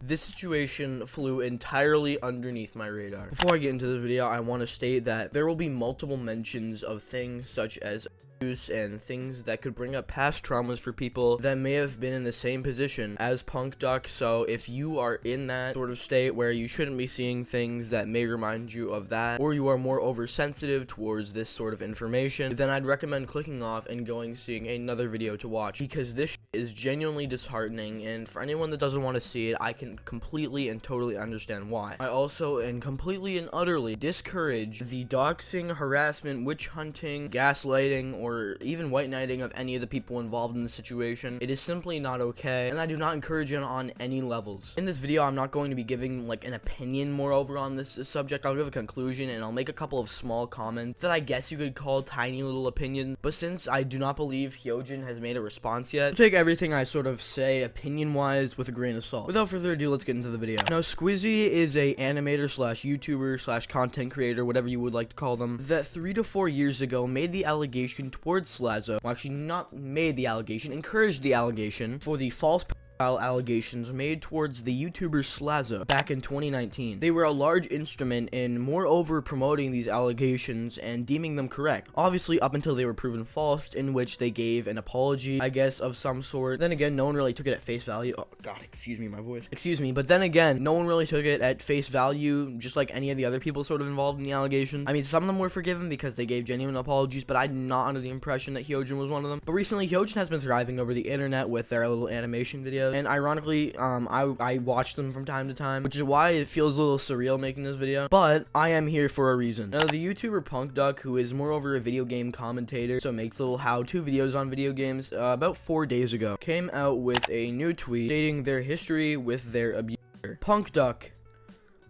This situation flew entirely underneath my radar. Before I get into the video, I want to state that there will be multiple mentions of things such as abuse and things that could bring up past traumas for people that may have been in the same position as PunkDuck. So if you are in that sort of state where you shouldn't be seeing things that may remind you of that, or you are more oversensitive towards this sort of information, then I'd recommend clicking off and going seeing another video to watch, because this is genuinely disheartening, and for anyone that doesn't want to see it, I can completely and totally understand why. I also and completely and utterly discourage the doxing, harassment, witch hunting, gaslighting, or even white knighting of any of the people involved in the situation. It is simply not okay, and I do not encourage it on any levels. In this video, I'm not going to be giving like an opinion moreover on this subject. I'll give a conclusion, and I'll make a couple of small comments that I guess you could call tiny little opinions, but since I do not believe Hyojin has made a response yet, take everything I sort of say opinion-wise with a grain of salt. Without further ado, let's get into the video. Now, Squizzy is a animator slash YouTuber slash content creator, whatever you would like to call them, that 3 to 4 years ago made the allegation towards Slazo. Well, actually not made the allegation, encouraged the allegation for the false allegations made towards the YouTuber Slazo back in 2019. They were a large instrument in moreover promoting these allegations and deeming them correct. Obviously, up until they were proven false, in which they gave an apology, I guess, of some sort. Then again, no one really took it at face value. Oh god, excuse me, my voice. Excuse me, but then again, no one really took it at face value, just like any of the other people sort of involved in the allegation. I mean, some of them were forgiven because they gave genuine apologies, but I'm not under the impression that Hyojin was one of them. But recently, Hyojin has been thriving over the internet with their little animation videos. And ironically, I watch them from time to time, which is why it feels a little surreal making this video, but I am here for a reason. Now, the YouTuber PunkDuck, who is moreover a video game commentator, so makes little how-to videos on video games, about 4 days ago, came out with a new tweet stating their history with their abuser. PunkDuck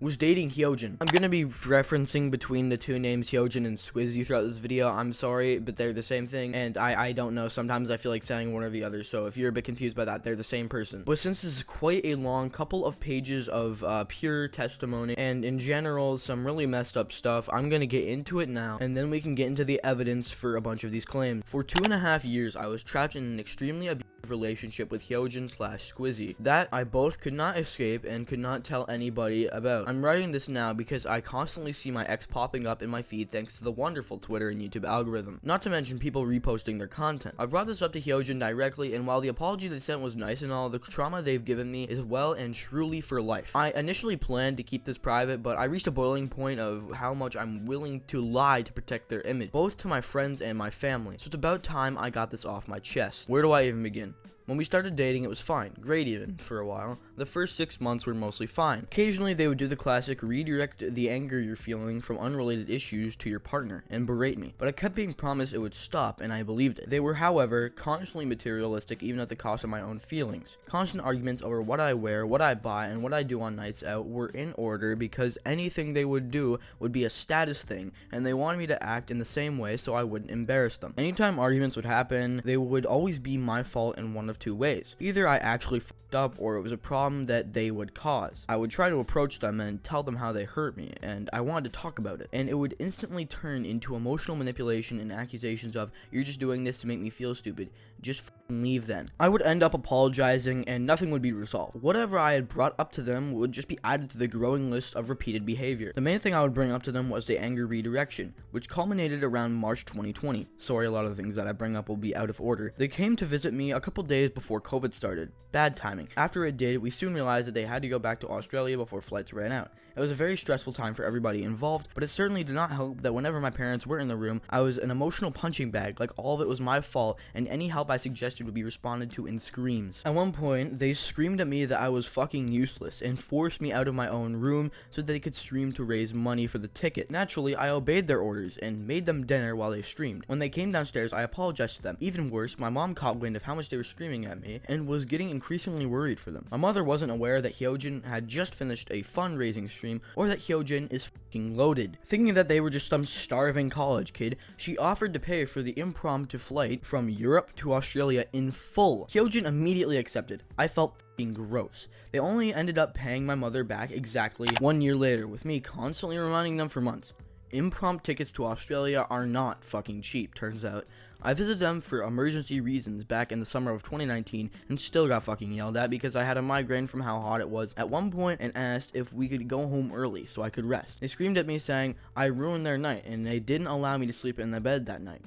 was dating Hyojin. I'm gonna be referencing between the two names Hyojin and Squizzy throughout this video. I'm sorry, but they're the same thing, and I don't know. Sometimes I feel like saying one or the other, so if you're a bit confused by that, they're the same person. But since this is quite a long couple of pages of pure testimony, and in general, some really messed up stuff, I'm gonna get into it now, and then we can get into the evidence for a bunch of these claims. For 2.5 years, I was trapped in an extremely abusive relationship with Hyojin slash Squizzy that I both could not escape and could not tell anybody about. I'm writing this now because I constantly see my ex popping up in my feed thanks to the wonderful Twitter and YouTube algorithm, not to mention people reposting their content. I brought this up to Hyojin directly, and while the apology they sent was nice and all, the trauma they've given me is well and truly for life. I initially planned to keep this private, but I reached a boiling point of how much I'm willing to lie to protect their image, both to my friends and my family. So it's about time I got this off my chest. Where do I even begin? When we started dating, it was fine, great even, for a while. The first 6 months were mostly fine. Occasionally, they would do the classic redirect the anger you're feeling from unrelated issues to your partner and berate me. But I kept being promised it would stop, and I believed it. They were, however, constantly materialistic, even at the cost of my own feelings. Constant arguments over what I wear, what I buy, and what I do on nights out were in order because anything they would do would be a status thing, and they wanted me to act in the same way so I wouldn't embarrass them. Anytime arguments would happen, they would always be my fault in one of 2 ways. Either I actually fucked up, or it was a problem that they would cause. I would try to approach them and tell them how they hurt me, and I wanted to talk about it, and it would instantly turn into emotional manipulation and accusations of, you're just doing this to make me feel stupid, just leave then. I would end up apologizing and nothing would be resolved. Whatever I had brought up to them would just be added to the growing list of repeated behavior. The main thing I would bring up to them was the anger redirection, which culminated around March 2020. Sorry, a lot of the things that I bring up will be out of order. They came to visit me a couple days before COVID started. Bad timing. After it did, we soon realized that they had to go back to Australia before flights ran out. It was a very stressful time for everybody involved, but it certainly did not help that whenever my parents were in the room, I was an emotional punching bag, like all of it was my fault, and any help I suggested would be responded to in screams. At one point, they screamed at me that I was fucking useless, and forced me out of my own room so that they could stream to raise money for the ticket. Naturally, I obeyed their orders, and made them dinner while they streamed. When they came downstairs, I apologized to them. Even worse, my mom caught wind of how much they were screaming at me, and was getting increasingly worried for them. My mother wasn't aware that Hyojin had just finished a fundraising stream, or that Hyojin is fucking loaded. Thinking that they were just some starving college kid, she offered to pay for the impromptu flight from Europe to Australia in full. Hyojin immediately accepted. I felt fucking gross. They only ended up paying my mother back exactly 1 year later, with me constantly reminding them for months. Impromptu tickets to Australia are not fucking cheap, turns out. I visited them for emergency reasons back in the summer of 2019 and still got fucking yelled at because I had a migraine from how hot it was at one point and asked if we could go home early so I could rest. They screamed at me saying I ruined their night and they didn't allow me to sleep in the bed that night.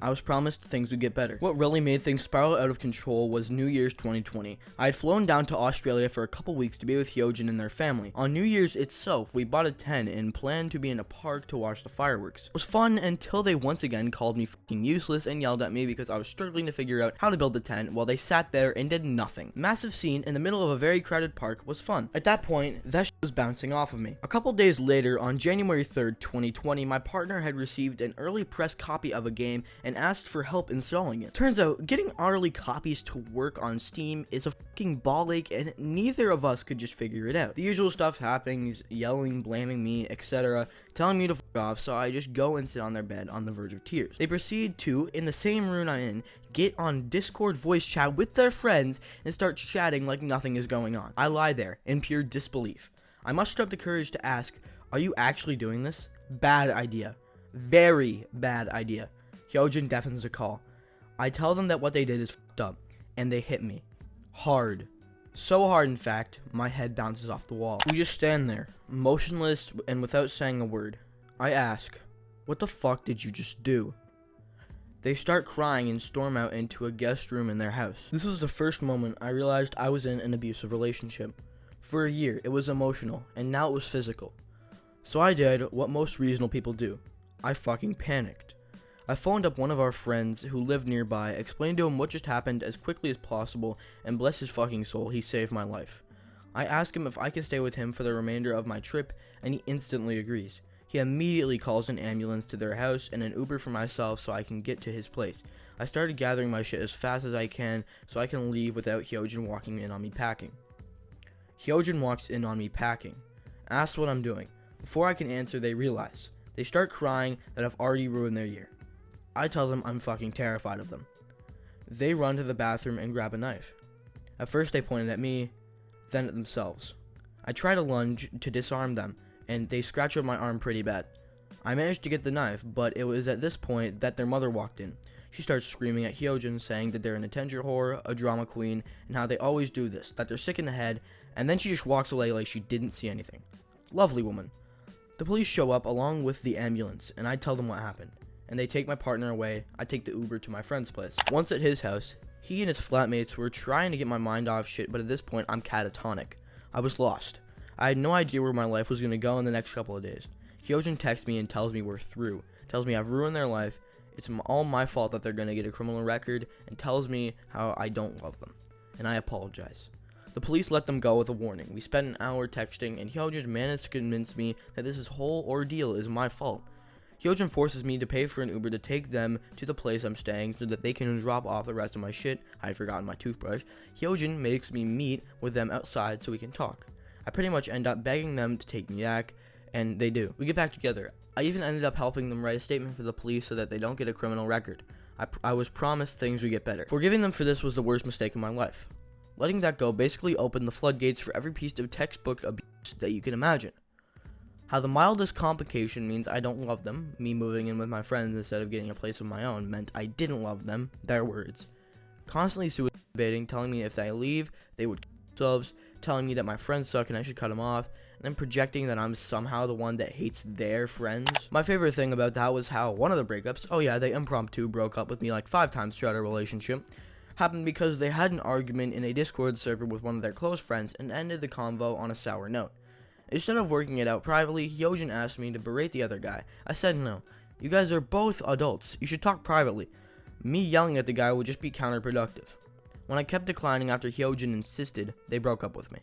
I was promised things would get better. What really made things spiral out of control was New Year's 2020. I had flown down to Australia for a couple weeks to be with Hyojin and their family. On New Year's itself, we bought a tent and planned to be in a park to watch the fireworks. It was fun until they once again called me fucking useless and yelled at me because I was struggling to figure out how to build the tent while they sat there and did nothing. Massive scene in the middle of a very crowded park was fun. At that point, that shit was bouncing off of me. A couple days later, on January 3rd, 2020, my partner had received an early press copy of a game and asked for help installing it. Turns out, getting early copies to work on Steam is a fucking ball ache and neither of us could just figure it out. The usual stuff happens, yelling, blaming me, etc., telling me to fuck off, so I just go and sit on their bed on the verge of tears. They proceed to, in the same room I'm in, get on Discord voice chat with their friends and start chatting like nothing is going on. I lie there in pure disbelief. I mustered up the courage to ask, are you actually doing this? Bad idea. Very bad idea. Hyojin deafens a call. I tell them that what they did is fucked up, and they hit me. Hard. So hard, in fact, my head bounces off the wall. We just stand there, motionless and without saying a word. I ask, what the fuck did you just do? They start crying and storm out into a guest room in their house. This was the first moment I realized I was in an abusive relationship. For a year, it was emotional, and now it was physical. So I did what most reasonable people do. I fucking panicked. I phoned up one of our friends who lived nearby, explained to him what just happened as quickly as possible, and bless his fucking soul, he saved my life. I asked him if I could stay with him for the remainder of my trip, and he instantly agrees. He immediately calls an ambulance to their house and an Uber for myself so I can get to his place. I started gathering my shit as fast as I can so I can leave without Hyojin walking in on me packing. Hyojin walks in on me packing. Asks what I'm doing. Before I can answer, they realize. They start crying that I've already ruined their year. I tell them I'm fucking terrified of them. They run to the bathroom and grab a knife. At first they pointed at me, then at themselves. I try to lunge to disarm them, and they scratch up my arm pretty bad. I managed to get the knife, but it was at this point that their mother walked in. She starts screaming at Hyojin, saying that they're an attention whore, a drama queen, and how they always do this, that they're sick in the head, and then she just walks away like she didn't see anything. Lovely woman. The police show up along with the ambulance, and I tell them what happened. And they take my partner away. I take the Uber to my friend's place. Once at his house, he and his flatmates were trying to get my mind off shit, but at this point, I'm catatonic. I was lost. I had no idea where my life was going to go in the next couple of days. Hyojin texts me and tells me we're through. Tells me I've ruined their life. It's all my fault that they're going to get a criminal record, and tells me how I don't love them. And I apologize. The police let them go with a warning. We spent an hour texting, and Hyojin managed to convince me that this whole ordeal is my fault. Hyojin forces me to pay for an Uber to take them to the place I'm staying so that they can drop off the rest of my shit. I had forgotten my toothbrush. Hyojin makes me meet with them outside so we can talk. I pretty much end up begging them to take me back, and they do. We get back together. I even ended up helping them write a statement for the police so that they don't get a criminal record. I was promised things would get better. Forgiving them for this was the worst mistake in my life. Letting that go basically opened the floodgates for every piece of textbook abuse that you can imagine. How the mildest complication means I don't love them, me moving in with my friends instead of getting a place of my own meant I didn't love them, their words. Constantly suiciding, telling me if I leave, they would kill themselves, telling me that my friends suck and I should cut them off, and then projecting that I'm somehow the one that hates their friends. My favorite thing about that was how one of the breakups, oh yeah, they impromptu broke up with me like 5 times throughout our relationship, happened because they had an argument in a Discord server with one of their close friends and ended the convo on a sour note. Instead of working it out privately, Hyojin asked me to berate the other guy. I said no. You guys are both adults. You should talk privately. Me yelling at the guy would just be counterproductive. When I kept declining after Hyojin insisted, they broke up with me.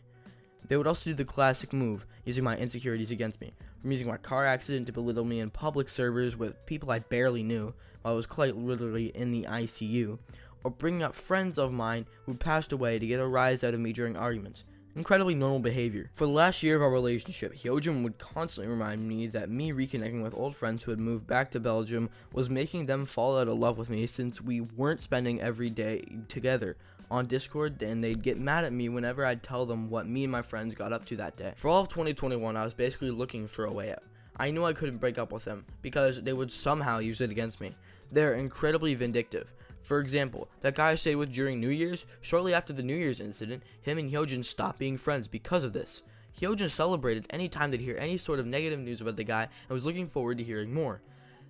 They would also do the classic move, using my insecurities against me, from using my car accident to belittle me in public servers with people I barely knew, while I was quite literally in the ICU, or bringing up friends of mine who passed away to get a rise out of me during arguments. Incredibly normal behavior. For the last year of our relationship, Hyojin would constantly remind me that me reconnecting with old friends who had moved back to Belgium was making them fall out of love with me since we weren't spending every day together on Discord, and they'd get mad at me whenever I'd tell them what me and my friends got up to that day. For all of 2021, I was basically looking for a way out. I knew I couldn't break up with them because they would somehow use it against me. They're incredibly vindictive. For example, that guy I stayed with during New Year's, shortly after the New Year's incident, him and Hyojin stopped being friends because of this. Hyojin celebrated any time they'd hear any sort of negative news about the guy and was looking forward to hearing more,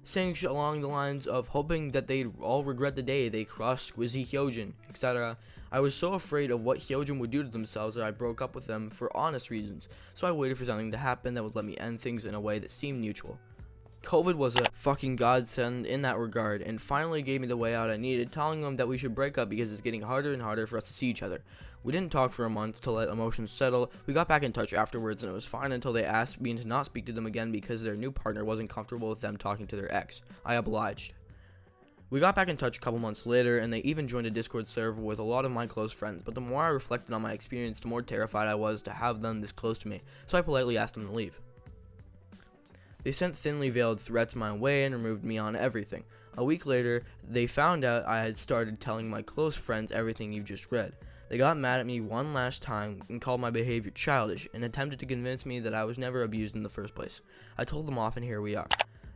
saying shit along the lines of hoping that they'd all regret the day they crossed Squizzy Hyojin, etc. I was so afraid of what Hyojin would do to themselves that I broke up with them for honest reasons, so I waited for something to happen that would let me end things in a way that seemed mutual. COVID was a fucking godsend in that regard, and finally gave me the way out I needed, telling them that we should break up because it's getting harder and harder for us to see each other. We didn't talk for a month to let emotions settle. We got back in touch afterwards, and it was fine until they asked me to not speak to them again because their new partner wasn't comfortable with them talking to their ex. I obliged. We got back in touch a couple months later, and they even joined a Discord server with a lot of my close friends, but the more I reflected on my experience, the more terrified I was to have them this close to me, so I politely asked them to leave. They sent thinly veiled threats my way and removed me on everything. A week later, they found out I had started telling my close friends everything you just read. They got mad at me one last time and called my behavior childish and attempted to convince me that I was never abused in the first place. I told them off, and here we are.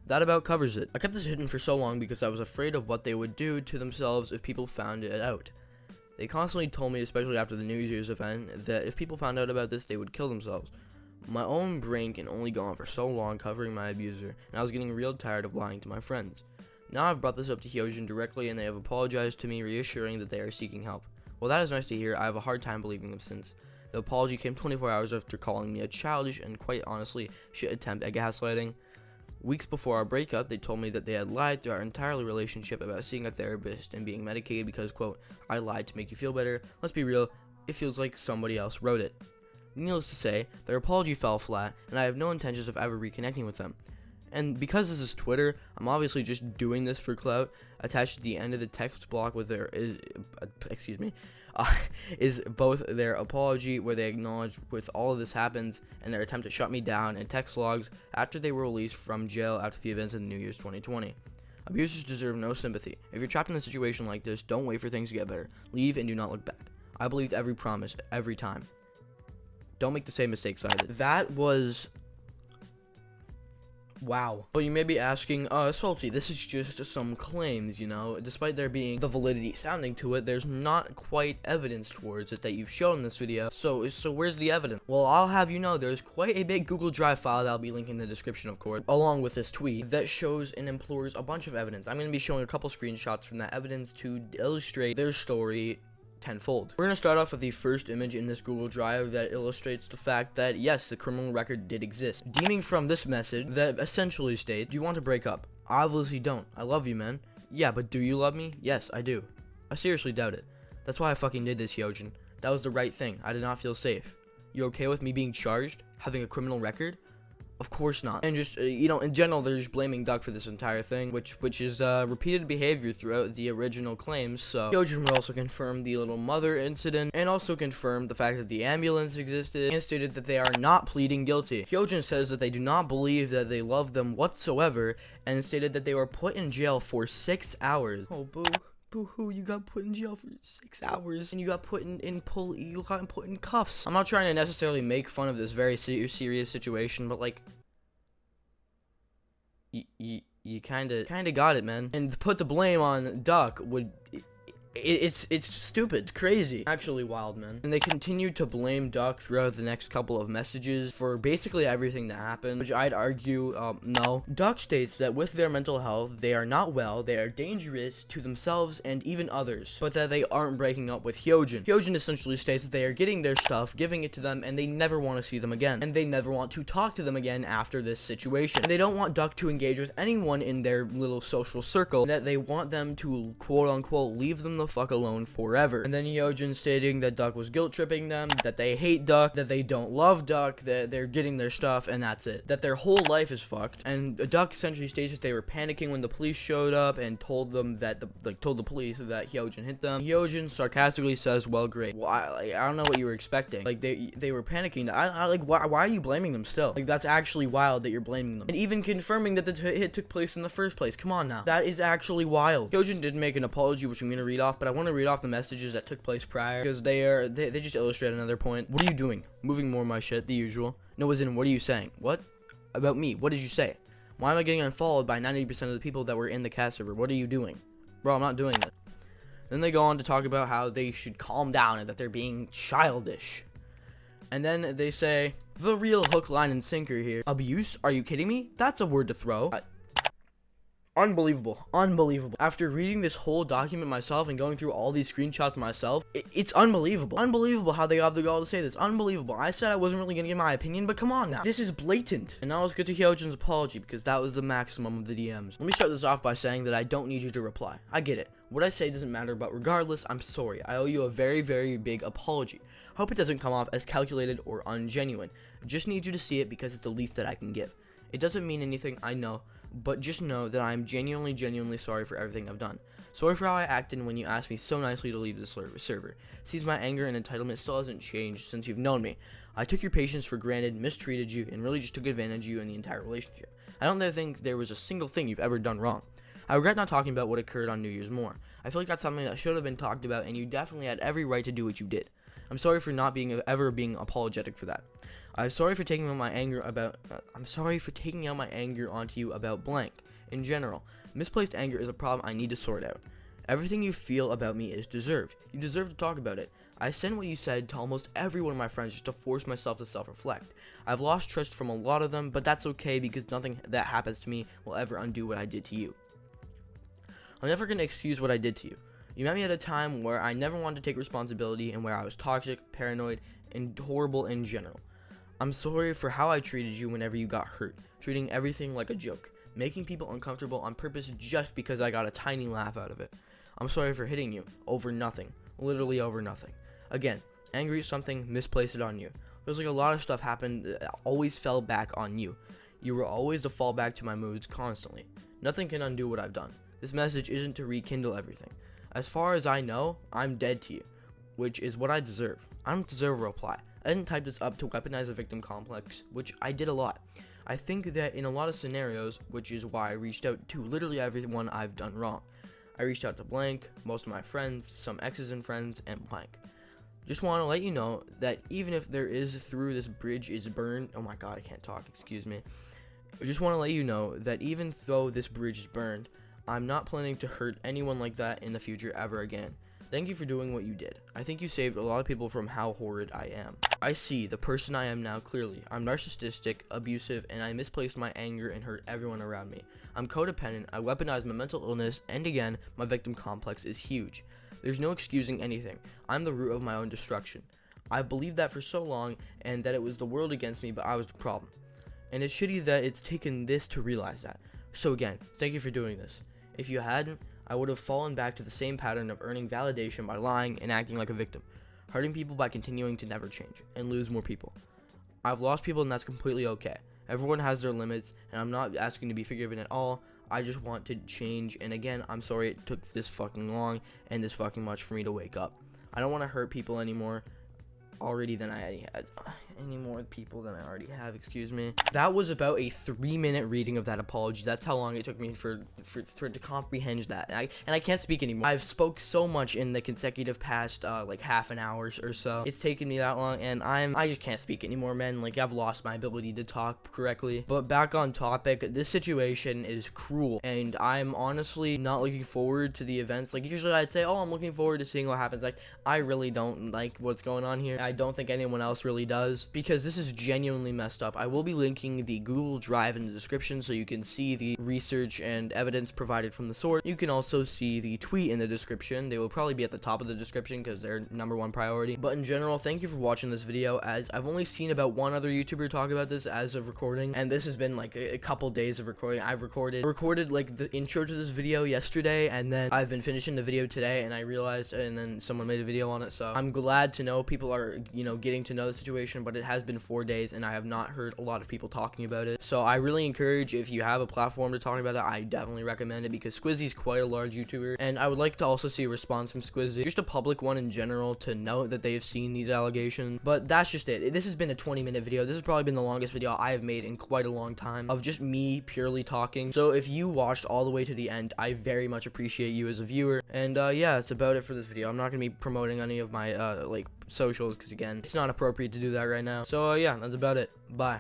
That about covers it. I kept this hidden for so long because I was afraid of what they would do to themselves if people found it out. They constantly told me, especially after the New Year's event, that if people found out about this, they would kill themselves. My own brain can only go on for so long covering my abuser, and I was getting real tired of lying to my friends. Now I've brought this up to Hyojin directly, and they have apologized to me, reassuring that they are seeking help. While that is nice to hear, I have a hard time believing them since the apology came 24 hours after calling me a childish and, quite honestly, shit attempt at gaslighting. Weeks before our breakup, they told me that they had lied through our entire relationship about seeing a therapist and being medicated because, quote, I lied to make you feel better. Let's be real, it feels like somebody else wrote it. Needless to say, their apology fell flat, and I have no intentions of ever reconnecting with them. And because this is Twitter, I'm obviously just doing this for clout. Attached at the end of the text block with their is both their apology, where they acknowledge with all of this happens, and their attempt to shut me down, and text logs after they were released from jail after the events of New Year's 2020. Abusers deserve no sympathy. If you're trapped in a situation like this, don't wait for things to get better. Leave and do not look back. I believed every promise, every time. Don't make the same mistakes I did. That was... wow. But you may be asking, Salty, this is just some claims, you know? Despite there being the validity sounding to it, there's not quite evidence towards it that you've shown in this video. So where's the evidence? Well, I'll have you know there's quite a big Google Drive file that I'll be linking in the description, of course, along with this tweet, that shows and implores a bunch of evidence. I'm going to be showing a couple screenshots from that evidence to illustrate their story tenfold. We're going to start off with the first image in this Google Drive that illustrates the fact that yes, the criminal record did exist. Deeming from this message that essentially states, do you want to break up? Obviously don't. I love you, man. Yeah, but do you love me? Yes, I do. I seriously doubt it. That's why I fucking did this, Hyojin. That was the right thing. I did not feel safe. You okay with me being charged? Having a criminal record? Of course not. And just, in general, they're just blaming Duck for this entire thing, which is repeated behavior throughout the original claims. So Hyojin would also confirm the little mother incident, and also confirmed the fact that the ambulance existed, and stated that they are not pleading guilty. Hyojin says that they do not believe that they love them whatsoever, and stated that they were put in jail for 6 hours. Oh, boo. Boo-hoo, you got put in jail for 6 hours, and you got put in cuffs. I'm not trying to necessarily make fun of this very serious situation, but like, you kinda got it, man. And to put the blame on Duck would... It's stupid. It's crazy. Actually wild, man. And they continued to blame Duck throughout the next couple of messages for basically everything that happened, which I'd argue, no. Duck states that with their mental health, they are not well, they are dangerous to themselves and even others, but that they aren't breaking up with Hyojin. Hyojin essentially states that they are getting their stuff, giving it to them, and they never want to see them again. And they never want to talk to them again after this situation. And they don't want Duck to engage with anyone in their little social circle, and that they want them to, quote-unquote, leave them the fuck alone forever. And then Hyojin stating that Duck was guilt tripping them, that they hate Duck, that they don't love Duck, that they're getting their stuff, and that's it. That their whole life is fucked. And Duck essentially states that they were panicking when the police showed up and told them that told the police that Hyojin hit them. Hyojin sarcastically says, "Well, great. Well, I don't know what you were expecting. Like they were panicking. Why are you blaming them still? Like that's actually wild that you're blaming them. And even confirming that the hit took place in the first place. Come on now. That is actually wild." Hyojin did make an apology, which I'm gonna read off, but I want to read off the messages that took place prior because they just illustrate another point. What are you doing? Moving more of my shit, the usual. No, as in, what are you saying? What? About me. What did you say? Why am I getting unfollowed by 90% of the people that were in the cast server? What are you doing? Bro, I'm not doing this. Then they go on to talk about how they should calm down and that they're being childish. And then they say, the real hook, line, and sinker here. Abuse? Are you kidding me? That's a word to throw. Unbelievable. Unbelievable. After reading this whole document myself and going through all these screenshots myself, it's unbelievable. Unbelievable how they got the gall to say this. Unbelievable. I said I wasn't really gonna give my opinion, but come on now. This is blatant. And now let's get to Hyojin's apology, because that was the maximum of the DMs. Let me start this off by saying that I don't need you to reply. I get it. What I say doesn't matter, but regardless, I'm sorry. I owe you a very, very big apology. Hope it doesn't come off as calculated or ungenuine. Just need you to see it because it's the least that I can give. It doesn't mean anything, I know, but just know that I am genuinely sorry for everything I've done. Sorry for how I acted when you asked me so nicely to leave the server. Seems my anger and entitlement still hasn't changed since you've known me. I took your patience for granted, mistreated you, and really just took advantage of you in the entire relationship. I don't think there was a single thing you've ever done wrong. I regret not talking about what occurred on New Year's more. I feel like that's something that should have been talked about, and you definitely had every right to do what you did. I'm sorry for not ever being apologetic for that. I'm sorry for taking out my anger onto you about blank. In general, misplaced anger is a problem I need to sort out. Everything you feel about me is deserved. You deserve to talk about it. I sent what you said to almost every one of my friends just to force myself to self-reflect. I've lost trust from a lot of them, but that's okay because nothing that happens to me will ever undo what I did to you. I'm never going to excuse what I did to you. You met me at a time where I never wanted to take responsibility and where I was toxic, paranoid, and horrible in general. I'm sorry for how I treated you whenever you got hurt, treating everything like a joke, making people uncomfortable on purpose just because I got a tiny laugh out of it. I'm sorry for hitting you over nothing, literally over nothing. Again, angry at something, misplaced it on you. There's like a lot of stuff happened that always fell back on you. You were always the fallback to my moods constantly. Nothing can undo what I've done. This message isn't to rekindle everything. As far as I know, I'm dead to you, which is what I deserve. I don't deserve a reply. I didn't type this up to weaponize a victim complex, which I did a lot. I think that in a lot of scenarios, which is why I reached out to literally everyone I've done wrong. I reached out to blank, most of my friends, some exes and friends, and blank. Just want to let you know that even if there is through this bridge is burned, oh my god, I can't talk, excuse me. I just want to let you know that even though this bridge is burned, I'm not planning to hurt anyone like that in the future ever again. Thank you for doing what you did. I think you saved a lot of people from how horrid I am. I see the person I am now clearly. I'm narcissistic, abusive, and I misplaced my anger and hurt everyone around me. I'm codependent, I weaponize my mental illness, and again, my victim complex is huge. There's no excusing anything. I'm the root of my own destruction. I've believed that for so long, and that it was the world against me, but I was the problem. And it's shitty that it's taken this to realize that. So again, thank you for doing this. If you hadn't, I would have fallen back to the same pattern of earning validation by lying and acting like a victim, hurting people by continuing to never change, and lose more people. I've lost people and that's completely okay. Everyone has their limits, and I'm not asking to be forgiven at all. I just want to change, and again, I'm sorry it took this fucking long and this fucking much for me to wake up. I don't want to hurt people anymore. Any more people than I already have, excuse me. That was about a 3-minute reading of that apology. That's how long it took me for to comprehend that. And I can't speak anymore. I've spoke so much in the consecutive past like half an hour or so. It's taken me that long, and I just can't speak anymore, man. Like, I've lost my ability to talk correctly. But back on topic, this situation is cruel, and I'm honestly not looking forward to the events. Like, usually I'd say, oh, I'm looking forward to seeing what happens. Like, I really don't like what's going on here. I don't think anyone else really does, because this is genuinely messed up. I will be linking the Google Drive in the description so you can see the research and evidence provided from the source. You can also see the tweet in the description. They will probably be at the top of the description because they're #1 priority. But in general, thank you for watching this video, as I've only seen about one other YouTuber talk about this as of recording, and this has been like a couple days of recording. I've recorded like the intro to this video yesterday, and then I've been finishing the video today, and I realized, and then someone made a video on it. So I'm glad to know people are, getting to know the situation, but it has been 4 days and I have not heard a lot of people talking about it. So I really encourage, if you have a platform to talk about it, I definitely recommend it, because Squizzy's quite a large YouTuber, and I would like to also see a response from Squizzy, just a public one in general, to note that they have seen these allegations. But that's just it. This has been a 20-minute video. This has probably been the longest video I have made in quite a long time, of just me purely talking. So if you watched all the way to the end, I very much appreciate you as a viewer. And yeah, that's about it for this video. I'm not gonna be promoting any of my like socials, because again, it's not appropriate to do that right now. So yeah, that's about it. Bye.